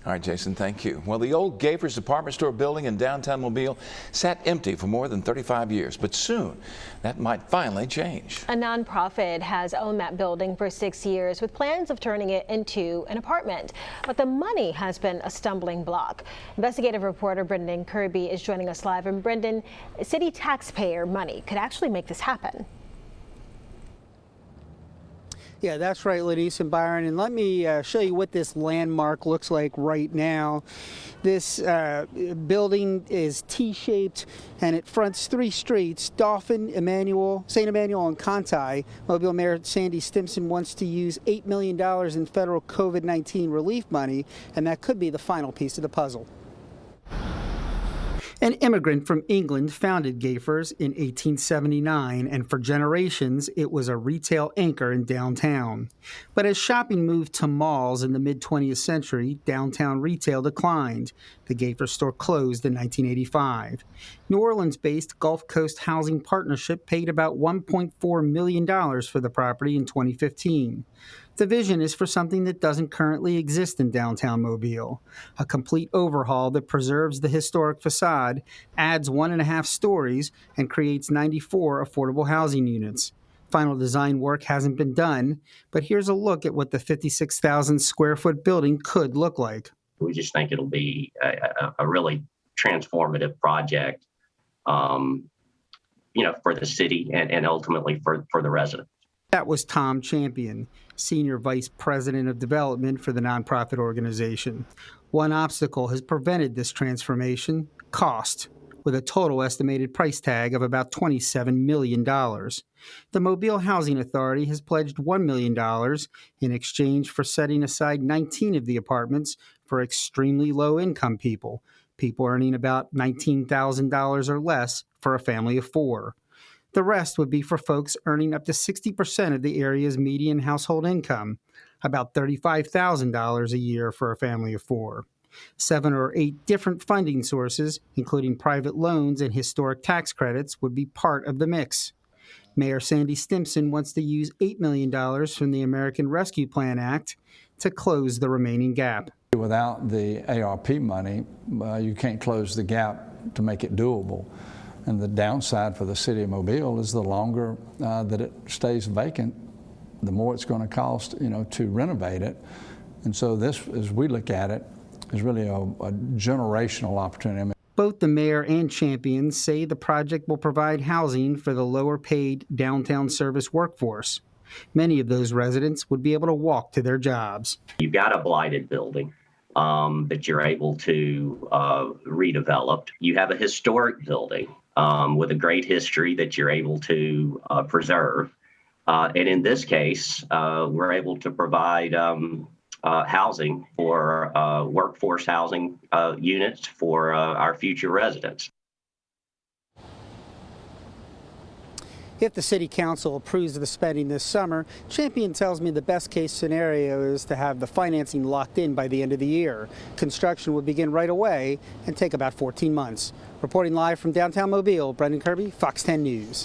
All right, Jason, thank you. Well, the old Gayfers department store building in downtown Mobile sat empty for more than 35 years, but soon that might finally change. A nonprofit has owned that building for 6 years with plans of turning it into an apartment. But the money has been a stumbling block. Investigative reporter Brendan Kirby is joining us live. And Brendan, city taxpayer money could actually make this happen. Yeah, that's right, Lenise and Byron. And let me show you what this landmark looks like right now. This building is T-shaped, and it fronts 3 streets: Dauphin, St. Emmanuel, and Conti. Mobile Mayor Sandy Stimpson wants to use $8 million in federal COVID-19 relief money, and that could be the final piece of the puzzle. An immigrant from England founded Gayfers in 1879, and for generations it was a retail anchor in downtown. But as shopping moved to malls in the mid-20th century, downtown retail declined. The Gayfers store closed in 1985. New Orleans-based Gulf Coast Housing Partnership paid about $1.4 million for the property in 2015. The vision is for something that doesn't currently exist in downtown Mobile: a complete overhaul that preserves the historic facade, adds 1.5 stories, and creates 94 affordable housing units. Final design work hasn't been done, but here's a look at what the 56,000 square foot building could look like. We just think it'll be a really transformative project, for the city and ultimately for the residents. That was Tom Champion, Senior Vice President of Development for the nonprofit organization. One obstacle has prevented this transformation: cost, with a total estimated price tag of about $27 million. The Mobile Housing Authority has pledged $1 million in exchange for setting aside 19 of the apartments for extremely low-income people earning about $19,000 or less for a family of 4. The rest would be for folks earning up to 60% of the area's median household income, about $35,000 a year for a family of 4. 7 or 8 different funding sources, including private loans and historic tax credits, would be part of the mix. Mayor Sandy Stimpson wants to use $8 million from the American Rescue Plan Act to close the remaining gap. Without the ARP money, you can't close the gap to make it doable. And the downside for the city of Mobile is the longer that it stays vacant, the more it's going to cost, to renovate it. And so this, as we look at it, is really a generational opportunity. Both the mayor and Champion say the project will provide housing for the lower-paid downtown service workforce. Many of those residents would be able to walk to their jobs. You've got a blighted building that you're able to redevelop. You have a historic building with a great history that you're able to preserve. And in this case, we're able to provide housing for workforce housing units for our future residents. If the City Council approves of the spending this summer, Champion tells me the best case scenario is to have the financing locked in by the end of the year. Construction would begin right away and take about 14 months. Reporting live from downtown Mobile, Brendan Kirby, Fox 10 News.